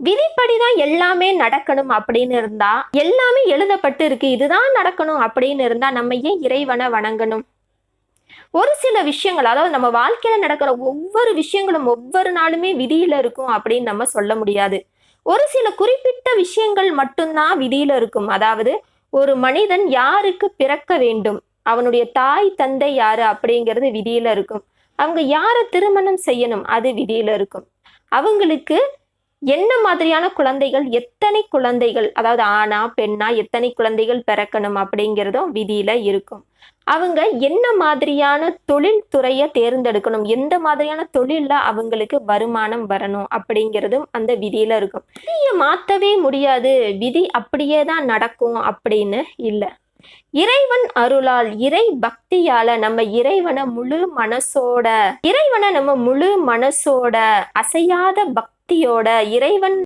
விதிப்படிதான் எல்லாமே நடக்கணும் அப்படின்னு இருந்தா, எல்லாமே எழுதப்பட்டு இருக்கு இதுதான் நடக்கணும் அப்படின்னு இருந்தா நம்ம ஏன் இறைவனை வணங்கணும்? ஒரு சில விஷயங்கள், அதாவது நம்ம வாழ்க்கையில நடக்கிற ஒவ்வொரு விஷயங்களும் ஒவ்வொரு நாளுமே விதியில இருக்கும் அப்படின்னு நம்ம சொல்ல முடியாது. ஒரு சில குறிப்பிட்ட விஷயங்கள் மட்டும்தான் விதியில இருக்கும். அதாவது ஒரு மனிதன் யாருக்கு பிறக்க வேண்டும், அவனுடைய தாய் தந்தை யாரு அப்படிங்கிறது விதியில இருக்கும். அவங்க யார திருமணம் செய்யணும் அது விதியில இருக்கும். அவங்களுக்கு என்ன மாதிரியான குழந்தைகள், எத்தனை குழந்தைகள், அதாவது ஆணா, பெண்ணா, எத்தனை குழந்தைகள் பிறக்கணும் அப்படிங்கிறதும் விதியில இருக்கும். அவங்க என்ன மாதிரியான தொழில் துறைய தேர்ந்தெடுக்கணும், எந்த மாதிரியான தொழில்ல அவங்களுக்கு வருமானம் வரணும் அப்படிங்கிறதும் அந்த விதியில இருக்கும். விதிய மாத்தவே முடியாது, விதி அப்படியே தான் நடக்கும் அப்படின்னு இல்ல. இறைவன் அருளால், இறை பக்தியால நம்ம இறைவனை நம்ம முழு மனசோட, அசையாத பக்தியோட இறைவன்